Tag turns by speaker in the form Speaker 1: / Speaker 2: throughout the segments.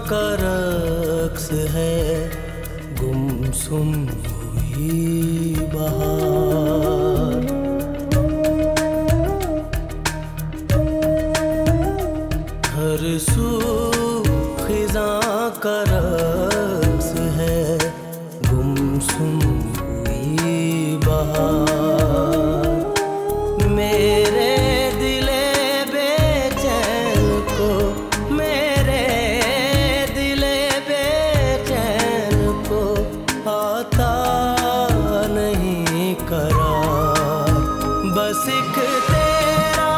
Speaker 1: का रक्स है गुमसुम हुई बहार। हर सू खिज़ां का रक्स है गुमसुम हुई बहार। मेरे दिले बेचैन को, मेरे दिले बेचैन को आता नहीं करार। बस एक तेरा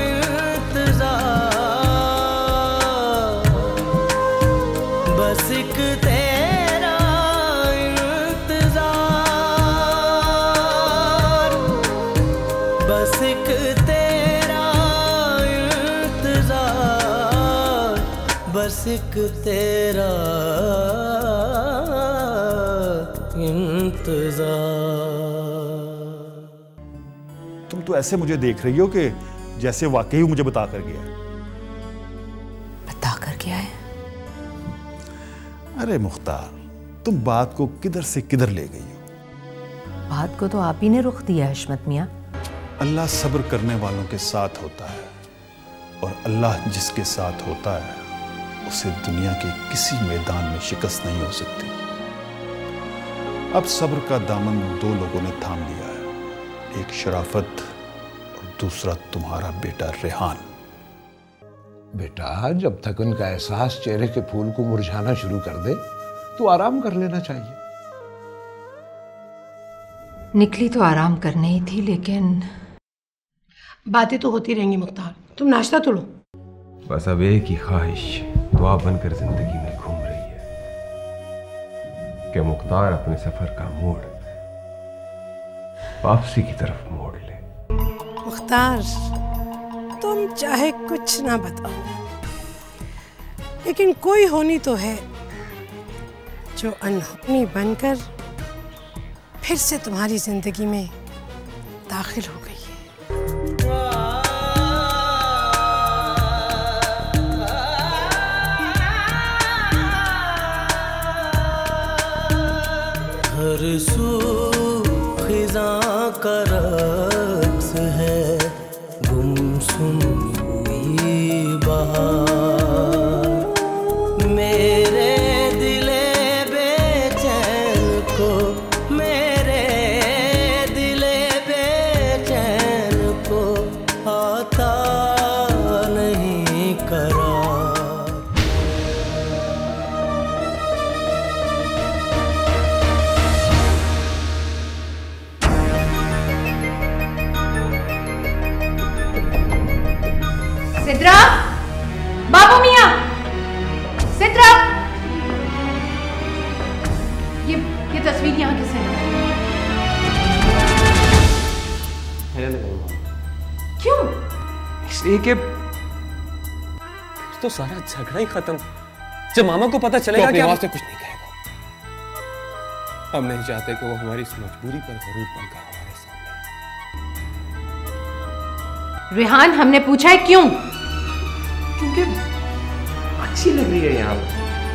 Speaker 1: इंतजार, बस एक तेरा इंतजार, बस एक तेरा इंतजार, बस एक तेरा इंतजार।
Speaker 2: तुम तो ऐसे मुझे देख रही हो कि जैसे वाकई मुझे बता कर गया।
Speaker 3: बता कर गया है?
Speaker 2: अरे मुख्तार, तुम बात को किधर से किधर ले गई हो।
Speaker 3: बात को तो आप ही ने रुख दिया हशमत मियाँ।
Speaker 2: अल्लाह सब्र करने वालों के साथ होता है, और अल्लाह जिसके साथ होता है उसे दुनिया के किसी मैदान में शिकस्त नहीं हो सकती। अब सब्र का दामन दो लोगों ने थाम लिया है, एक शराफत और दूसरा तुम्हारा बेटा रेहान।
Speaker 4: बेटा, जब तक उनका एहसास चेहरे के फूल को मुरझाना शुरू कर दे तो आराम कर लेना चाहिए।
Speaker 3: निकली तो आराम करने ही थी, लेकिन
Speaker 5: बातें तो होती रहेंगी मुख्तार, तुम नाश्ता तो लो।
Speaker 6: बस अब एक ही ख्वाहिश दुआ बनकर जिंदगी में घूम रही है कि मुख्तार अपने सफर का मोड़ वापसी की तरफ मोड़ ले।
Speaker 5: मुख्तार, तुम चाहे कुछ ना बताओ, लेकिन कोई होनी तो है जो अनहोनी बनकर फिर से तुम्हारी जिंदगी में दाखिल हो गई है।
Speaker 1: हर सू खिज़ां का रक्स है गुमसुम हुई बहार। मेरे दिले बेचैन को, मेरे दिले बेचैन को आता नहीं करार।
Speaker 3: सिद्रा, बाबू मियाँ, सिद्रा, ये तस्वीर यहाँ किसने बनाई? क्यों?
Speaker 7: इसलिए कि तो सारा झगड़ा ही खत्म। जब मामा को पता चलेगा कि आवाज से कुछ नहीं कहेगा। हम नहीं चाहते कि वो हमारी इस मजबूरी पर गरूर बनकर हमारे सामने।
Speaker 3: रेहान, हमने पूछा है क्यों?
Speaker 7: क्योंकि अच्छी लग रही है यहाँ।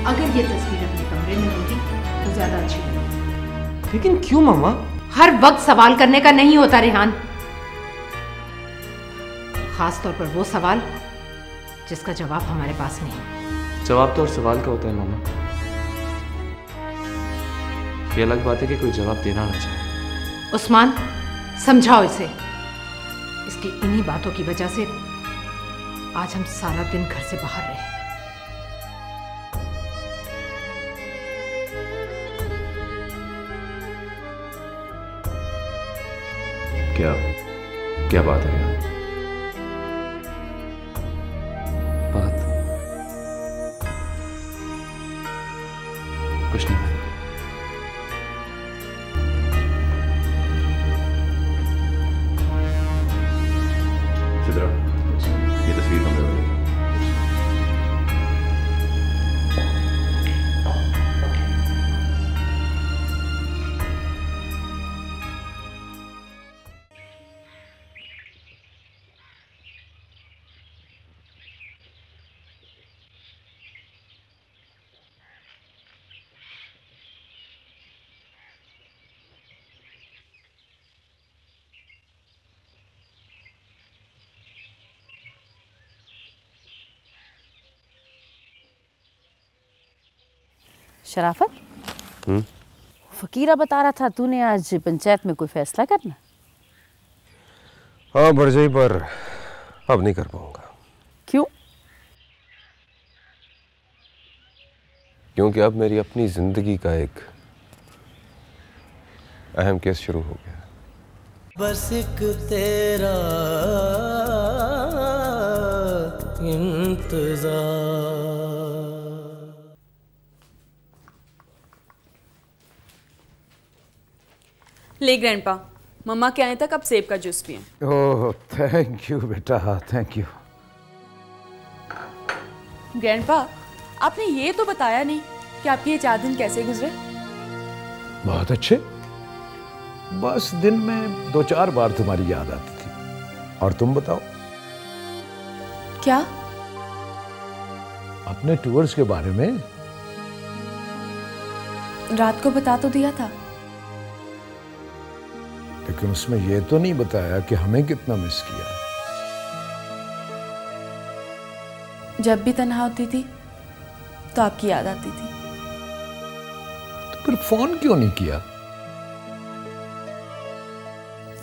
Speaker 3: अगर ये तस्वीर अपने कमरे में होगी तो ज्यादा अच्छी लगेगी।
Speaker 7: लेकिन क्यों मामा?
Speaker 3: हर वक्त सवाल करने का नहीं होता रेहान, खास तौर पर वो सवाल जिसका जवाब हमारे पास नहीं।
Speaker 7: जवाब तो और सवाल का होता है मामा। ये अलग बात है कि कोई जवाब देना ना चाहे।
Speaker 3: उस्मान, समझाओ इसे। इसकी इन्हीं बातों की वजह से आज हम सारा दिन घर से बाहर रहे।
Speaker 6: क्या क्या बात है यार?
Speaker 7: बात कुछ नहीं।
Speaker 6: सिद्रा, ये तस्वीर कमरे वाली।
Speaker 8: शराफत, फकीरा बता रहा था तूने आज पंचायत में कोई फैसला करना।
Speaker 6: हाँ बड़जाई, पर अब नहीं कर पाऊंगा।
Speaker 8: क्यों?
Speaker 6: क्योंकि अब मेरी अपनी जिंदगी का एक अहम केस शुरू हो गया।
Speaker 1: बस एक तेरा इंतजार।
Speaker 9: ले ग्रैंडपा, मम्मा के आने तक अब सेब का जूस पिए।
Speaker 4: ओह थैंक यू बेटा, थैंक यू।
Speaker 9: ग्रैंडपा, आपने ये तो बताया नहीं कि आपके ये 4 दिन कैसे गुजरे।
Speaker 4: बहुत अच्छे। बस दिन में 2-4 बार तुम्हारी याद आती थी। और तुम बताओ?
Speaker 9: क्या?
Speaker 4: अपने टूर्स के बारे में।
Speaker 9: रात को बता तो दिया था,
Speaker 4: लेकिन उसमें यह तो नहीं बताया कि हमें कितना मिस किया।
Speaker 9: जब भी तन्हा होती थी तो आपकी याद आती थी।
Speaker 4: तो फिर फोन क्यों नहीं किया?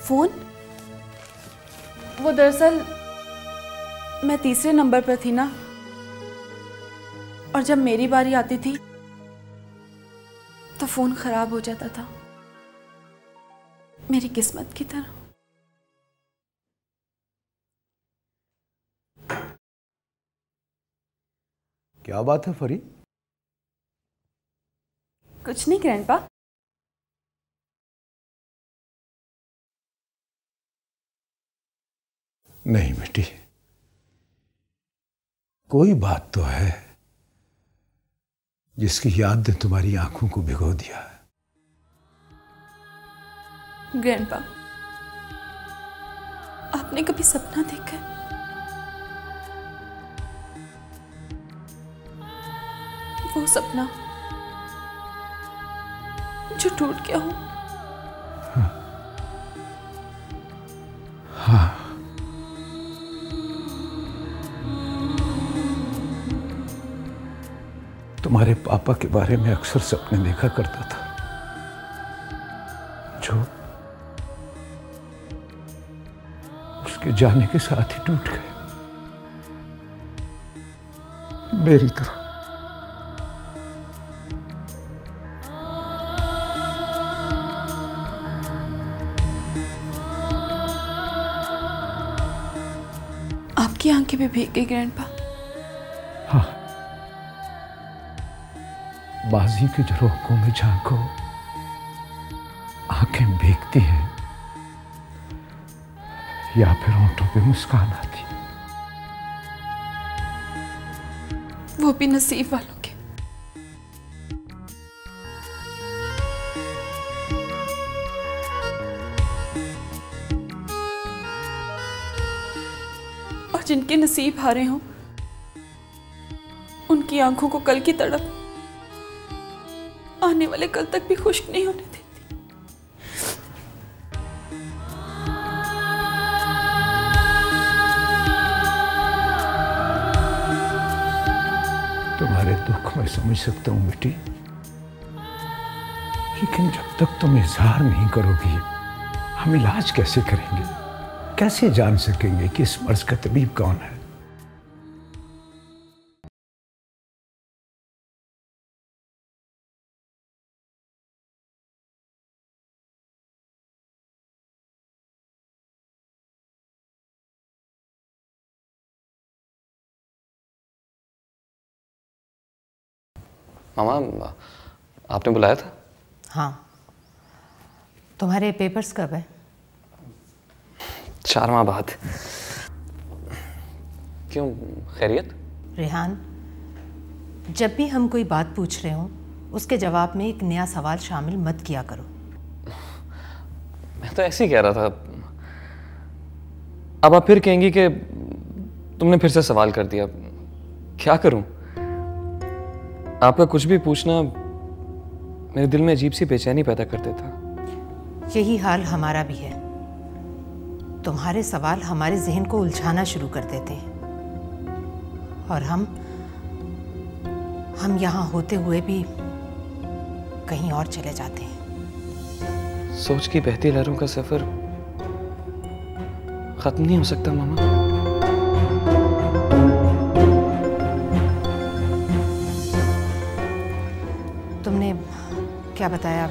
Speaker 9: फोन? वो दरअसल मैं तीसरे नंबर पर थी ना, और जब मेरी बारी आती थी तो फोन खराब हो जाता था, मेरी किस्मत की तरह।
Speaker 4: क्या बात है फरी?
Speaker 9: कुछ नहीं ग्रैंडपा।
Speaker 4: नहीं बेटी, कोई बात तो है जिसकी याद ने तुम्हारी आंखों को भिगो दिया है।
Speaker 9: ग्रैंडपा, आपने कभी सपना देखा है? वो सपना जो टूट गया हो।
Speaker 4: हाँ। तुम्हारे पापा के बारे में अक्सर सपने देखा करता था, जो उसके जाने के साथ ही टूट गए, मेरी तरह।
Speaker 9: आपकी आंखें भी भीग गई ग्रैंडपा।
Speaker 4: हाँ, बाजी के झरोकों में झांको, आंखें भीगती हैं या फिर होंठों पे मुस्कान आती।
Speaker 9: वो भी नसीब वालों के। और जिनके नसीब हारे हों, उनकी आंखों को कल की तड़प आने वाले कल तक भी खुश्क नहीं होने देती।
Speaker 4: तुम्हारे दुख मैं समझ सकता हूं बेटी, लेकिन जब तक तुम इजहार नहीं करोगी, हम इलाज कैसे करेंगे? कैसे जान सकेंगे कि इस मर्ज का तबीब कौन है?
Speaker 7: मामा, आपने बुलाया था?
Speaker 3: हाँ। तुम्हारे पेपर्स कब है?
Speaker 7: 4 माह बाद। क्यों, खैरियत?
Speaker 3: रेहान, जब भी हम कोई बात पूछ रहे हो उसके जवाब में एक नया सवाल शामिल मत किया करो।
Speaker 7: मैं तो ऐसे ही कह रहा था। अब आप फिर कहेंगी कि तुमने फिर से सवाल कर दिया। क्या करूं? आपका कुछ भी पूछना मेरे दिल में अजीब सी बेचैनी पैदा कर देता।
Speaker 3: यही हाल हमारा भी है। तुम्हारे सवाल हमारे जहन को उलझाना शुरू कर देते हैं, और हम यहाँ होते हुए भी कहीं और चले जाते हैं।
Speaker 7: सोच की बहती लहरों का सफर खत्म नहीं हो सकता मामा।
Speaker 3: तुमने क्या बताया?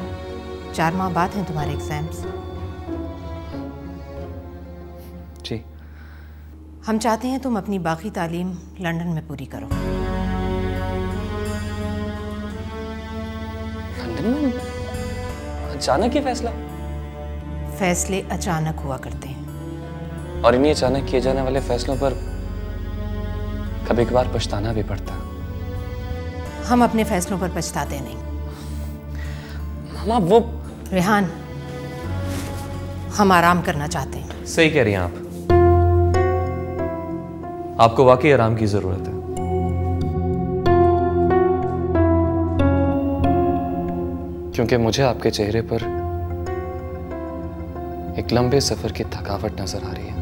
Speaker 3: 4 माह बाद हैं तुम्हारे एग्जाम्स।
Speaker 7: जी।
Speaker 3: हम चाहते हैं तुम अपनी बाकी तालीम लंदन में पूरी करो।
Speaker 7: लंदन में? अचानक ही फैसला?
Speaker 3: फैसले अचानक हुआ करते हैं,
Speaker 7: और इन्हीं अचानक किए जाने वाले फैसलों पर कभी कभार पछताना भी पड़ता।
Speaker 3: हम अपने फैसलों पर पछताते नहीं।
Speaker 7: मामा वो
Speaker 3: रेहान, हम आराम करना चाहते हैं।
Speaker 7: सही कह रही हैं आप। आपको वाकई आराम की जरूरत है। क्योंकि मुझे आपके चेहरे पर एक लंबे सफर की थकावट नजर आ रही है।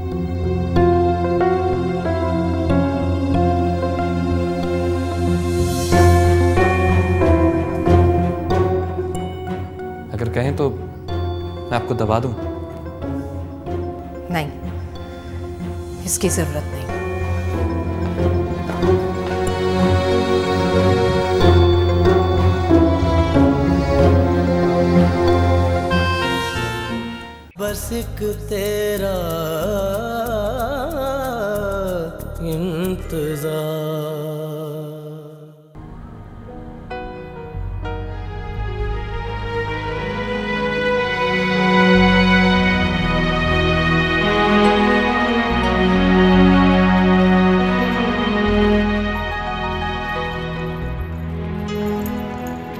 Speaker 7: अगर कहें तो मैं आपको दबा दूं?
Speaker 3: नहीं, इसकी जरूरत नहीं।
Speaker 1: बस एक तेरा इंतजार।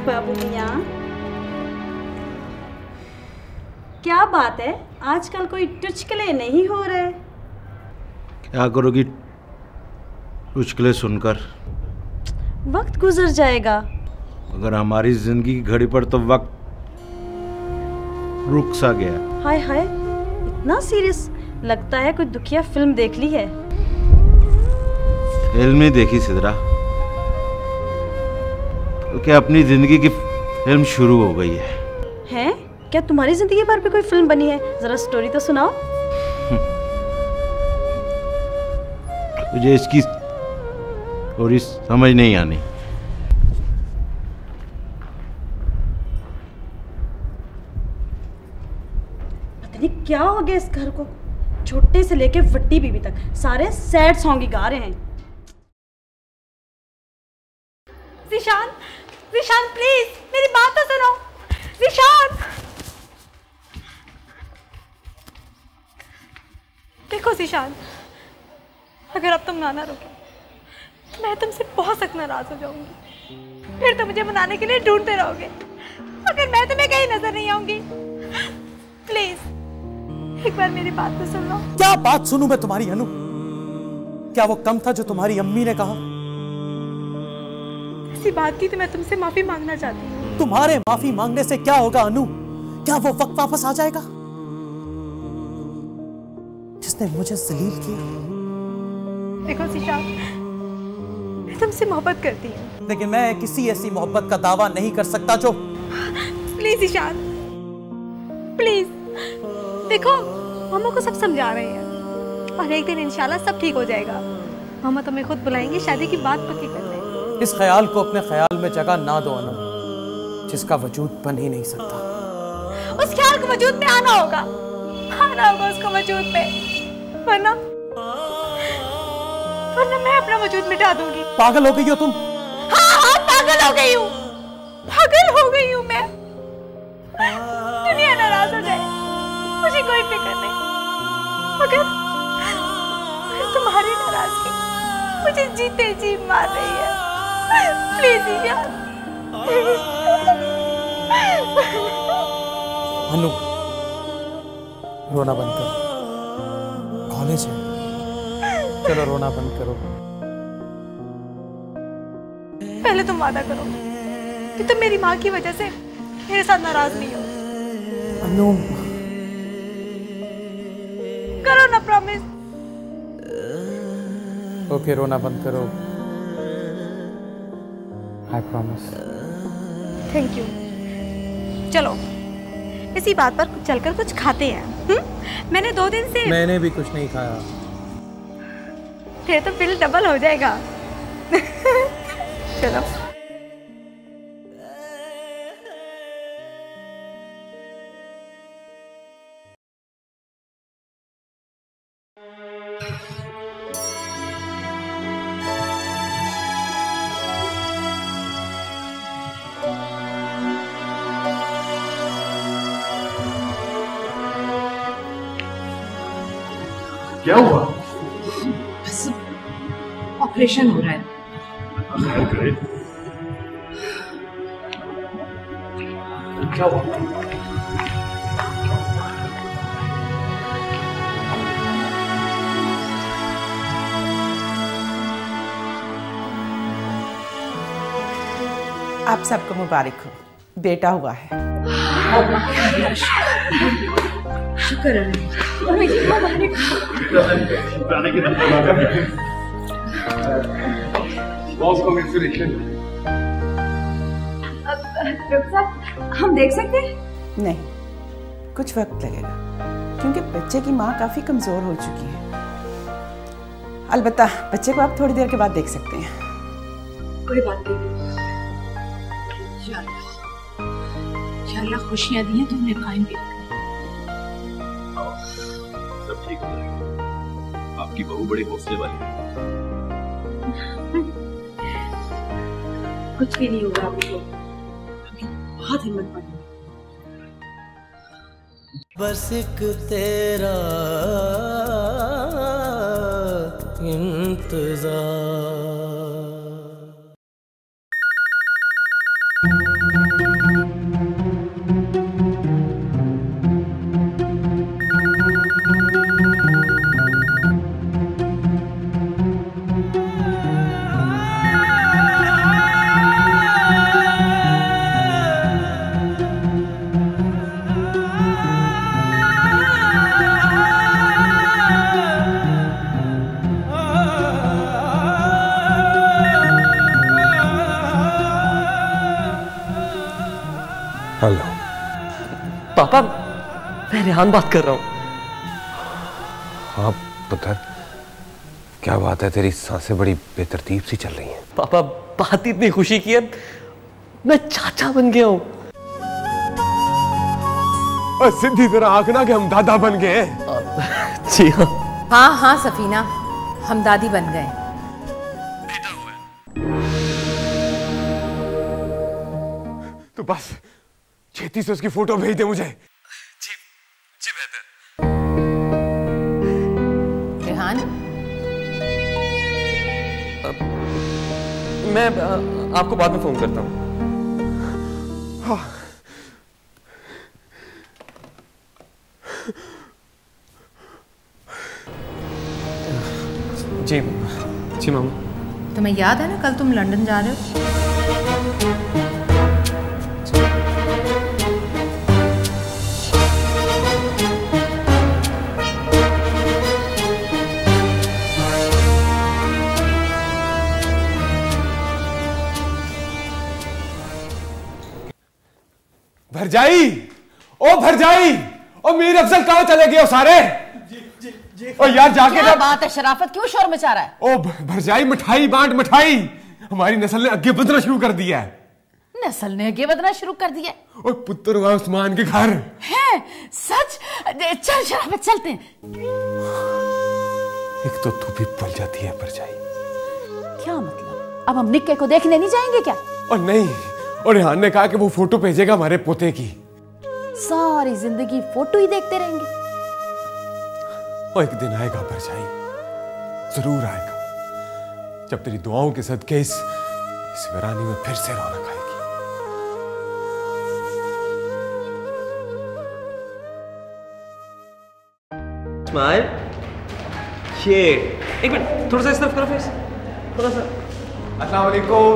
Speaker 10: बाबू मियाँ, क्या बात है, आजकल कोई टुचकले नहीं हो रहे?
Speaker 11: क्या करोगी टुचकले सुनकर?
Speaker 10: वक्त गुजर जाएगा।
Speaker 11: अगर हमारी जिंदगी की घड़ी पर तो वक्त रुक सा गया।
Speaker 10: हाय हाय, इतना सीरियस लगता है। कोई दुखिया फिल्म देख ली है?
Speaker 11: फिल्म नहीं देखी सिद्रा, तो क्या अपनी जिंदगी की फिल्म शुरू हो गई है।
Speaker 10: हैं? क्या तुम्हारी जिंदगी पर भी कोई फिल्म बनी है? जरा स्टोरी तो सुनाओ।
Speaker 11: मुझे इसकी स्टोरी समझ नहीं आनी।
Speaker 10: पता नहीं क्या हो गया इस घर को, छोटे से लेके बड़ी बीबी तक सारे सैड सॉन्ग ही गा रहे हैं।
Speaker 9: ज़ीशान, ज़ीशान प्लीज मेरी बात तो सुनो। ज़ीशान, देखो ज़ीशान, अगर अब तुम ना रोके तो मैं तुमसे बहुत सख्त नाराज हो जाऊंगी। फिर तुम मुझे मनाने के लिए ढूंढते रहोगे, मगर मैं तुम्हें कहीं नजर नहीं आऊंगी। प्लीज एक बार मेरी बात तो सुन लो।
Speaker 1: क्या बात सुनूं मैं तुम्हारी अनु? क्या वो कम था जो तुम्हारी अम्मी ने कहा?
Speaker 9: इसी बात की तो मैं तुमसे माफी मांगना चाहती हूँ।
Speaker 1: तुम्हारे माफी मांगने से क्या होगा अनु? क्या वो वक्त वापस आ जाएगा जिसने मुझे जलील किया?
Speaker 9: देखो ज़ीशान, मैं तुमसे मोहब्बत करती हूँ,
Speaker 1: लेकिन मैं किसी ऐसी मोहब्बत का दावा नहीं कर सकता जो...
Speaker 9: प्लीज ईशान, प्लीज। देखो मामा को सब समझा रहे हैं और एक दिन इंशाल्लाह सब ठीक हो जाएगा। मामा तुम्हें खुद बुलाएंगे शादी की बात पक्की करने।
Speaker 1: इस ख्याल को अपने ख्याल में जगह ना दो अनु, जिसका वजूद बन ही नहीं सकता।
Speaker 9: उस ख्याल को वजूद में आना होगा उसको वजूद में, वरना मैं अपना वजूद मिटा दूंगी।
Speaker 1: पागल हो गई हो तुम?
Speaker 9: हाँ, पागल हो गई हूँ, पागल हो गई हूँ मैं। दुनिया नाराज हो जाए मुझे कोई फिक्र नहीं, मगर तुम्हारी नाराजगी मुझे जीते जी मार रही है। प्लीज यार।
Speaker 1: अनु, रोना बंद करो, कॉलेज है, चलो रोना बंद करो।
Speaker 9: पहले तुम वादा करो कि तुम मेरी माँ की वजह से मेरे साथ नाराज नहीं हो।
Speaker 1: अनु,
Speaker 9: करो ना प्रॉमिस।
Speaker 1: ओके, रोना बंद करो। I promise.
Speaker 9: थैंक यू, चलो इसी बात पर चलकर कुछ खाते हैं। मैंने 2 दिन से
Speaker 1: मैंने भी कुछ नहीं खाया।
Speaker 9: फिर तो बिल डबल हो जाएगा। चलो।
Speaker 12: क्या हुआ?
Speaker 3: बस ऑपरेशन हो रहा है।
Speaker 12: खैर करे। क्या हुआ?
Speaker 13: आप सबको मुबारक हो, बेटा हुआ है।
Speaker 3: शुक्र है।
Speaker 10: हम देख सकते हैं?
Speaker 13: नहीं, कुछ वक्त लगेगा क्योंकि बच्चे की माँ काफी कमजोर हो चुकी है। अलबत्ता बच्चे को आप थोड़ी देर के बाद देख सकते हैं।
Speaker 3: कोई बात नहीं। इंशाल्लाह खुशियां दी हैं तो उन्हें खाएंगे।
Speaker 12: सब ठीक हो जाएगा। आपकी बहू बड़ी हौसले वाली है।
Speaker 10: कुछ भी नहीं होगा आपको, बहुत हिम्मत वाली।
Speaker 14: बस एक तेरा इंतजार।
Speaker 6: हेलो
Speaker 7: पापा, मैं रेहान बात कर रहा हूँ।
Speaker 6: हाँ पुत्र, क्या बात है? तेरी सांसें बड़ी बेतरतीब सी चल रही हैं।
Speaker 7: पापा, बात इतनी खुशी की है, मैं चाचा बन गया हूँ।
Speaker 6: और सीधी तरह आंकना कि हम दादा बन गए हैं।
Speaker 7: जी हाँ।
Speaker 3: हाँ हाँ सफीना, हम दादी बन गए।
Speaker 6: तो बस छेती से उसकी फोटो भेज दे मुझे। जी जी बेहतर।
Speaker 3: रेहान,
Speaker 7: मैं आपको बाद में फोन करता हूँ।
Speaker 6: हाँ।
Speaker 7: जी जी मामा।
Speaker 3: तुम्हें याद है ना कल तुम लंदन जा रहे हो?
Speaker 6: भरजाई, ओ भरजाई, ओ मीर अफजल कहाँ चले गए हो सारे? ओ यार जाके
Speaker 8: क्या बात है शराफत, क्यों शोर मचा रहा है?
Speaker 6: ओ भरजाई, मिठाई बांट मिठाई। हमारी नस्ल ने आगे बढ़ना शुरू कर दिया है।
Speaker 8: नस्ल ने आगे बढ़ना शुरू कर दिया?
Speaker 6: ओ पुत्र हुआ उस्मान के घर
Speaker 8: है? सच? चल शराफत चलते हैं।
Speaker 6: एक तो तू भी भूल जाती है भरजाई।
Speaker 8: क्या मतलब? अब हम निक्के को देखने नहीं जाएंगे क्या?
Speaker 6: और नहीं, और रेहान ने कहा कि वो फोटो भेजेगा हमारे पोते की।
Speaker 8: सारी जिंदगी फोटो ही देखते रहेंगे?
Speaker 6: और एक दिन आएगा भरजाई, जरूर आएगा, जब तेरी दुआओं के सदके इस वीरानी में फिर से रौनक आएगी।
Speaker 7: स्माइल, ये एक मिनट, थोड़ा सा इस तरफ करो फेस, थोड़ा सा।
Speaker 6: अस्सलाम वालेकुम।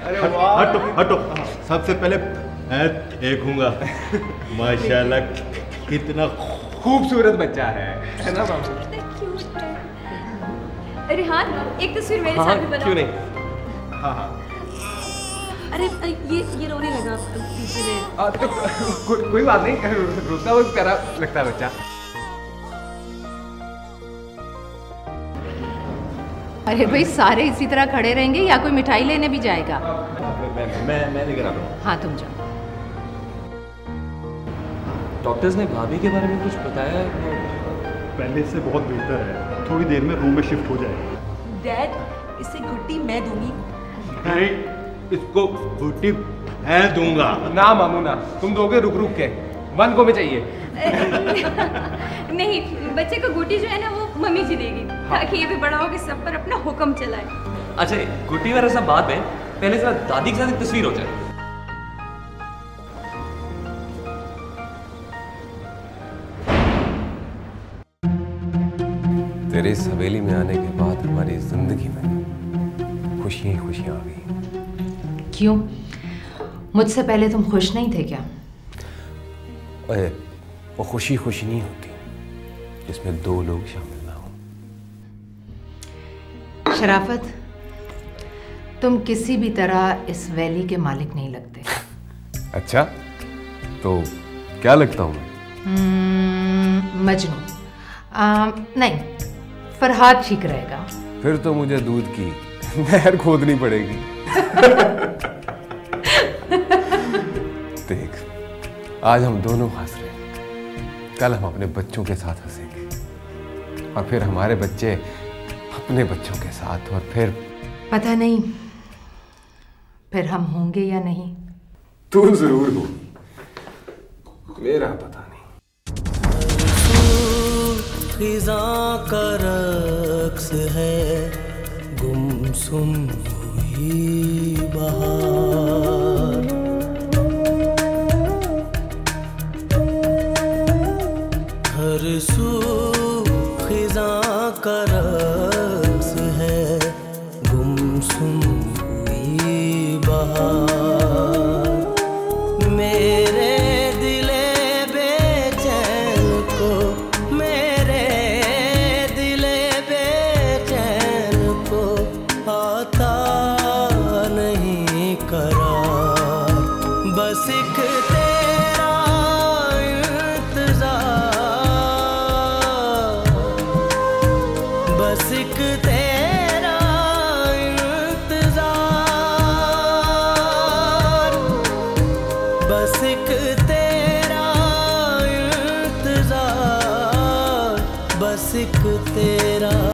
Speaker 11: अरे हटो हटो, सबसे पहले मैं देखूंगा। माशाल्लाह कितना
Speaker 7: खूबसूरत बच्चा है ना मामा?
Speaker 9: रेहान, एक तस्वीर मेरे साथ भी बनाओ।
Speaker 7: क्यों नहीं?
Speaker 11: हाँ हाँ।
Speaker 9: अरे ये रोने लगा पीछे में।
Speaker 6: तो कोई बात नहीं, रोता हुआ प्यारा लगता है बच्चा।
Speaker 3: अरे भाई सारे इसी तरह खड़े रहेंगे या कोई मिठाई लेने भी जाएगा?
Speaker 6: मैं लेकर आता हूँ।
Speaker 3: हाँ तुम जाओ।
Speaker 7: डॉक्टर्स ने भाभी के बारे में कुछ बताया?
Speaker 2: पहले से बहुत बेहतर है, थोड़ी देर में रूम में शिफ्ट हो जाएगी।
Speaker 13: डैड, इसे घुट्टी मैं दूंगी।
Speaker 11: नहीं, इसको घुट्टी मैं दूंगा।
Speaker 6: ना मामू ना, तुम दोगे रुक रुक के। 1 को में चाहिए।
Speaker 9: नहीं, बच्चे को गुटी जो है ना वो मम्मी जी देगी, ताकि ये भी बड़ा हो के सब पर अपना हुक्म चलाए।
Speaker 7: अच्छा गुटी वाला सब बाद में, पहले जरा दादी के साथ एक तस्वीर हो जाए।
Speaker 6: तेरे इस हवेली में आने के बाद हमारी जिंदगी में खुशियां ही खुशियां आ गई।
Speaker 3: क्यों? मुझसे पहले तुम खुश नहीं थे क्या?
Speaker 6: अरे वो खुशी खुशी नहीं होती जिसमें 2 लोग शामिल ना हो।
Speaker 3: शराफत, तुम किसी भी तरह इस वैली के मालिक नहीं लगते।
Speaker 6: अच्छा, तो क्या लगता हूँ मैं?
Speaker 3: मजनू। नहीं, फरहाद ठीक रहेगा।
Speaker 6: फिर तो मुझे दूध की नहर खोदनी पड़ेगी। देख, आज हम दोनों हंस रहे हैं, कल हम अपने बच्चों के साथ हंसेंगे, और फिर हमारे बच्चे अपने बच्चों के साथ, और फिर
Speaker 3: पता नहीं फिर हम होंगे या नहीं।
Speaker 6: तू जरूर हो, मेरा पता नहीं।
Speaker 14: खिज़ा का रक्स है, गुमसुम हुई बहार। हर सू खिज़ा का रक्स है, गुमसुम हुई बहार। मेरे दिले बेचैन को, मेरे दिले बेचैन को आता नहीं करार। बस एक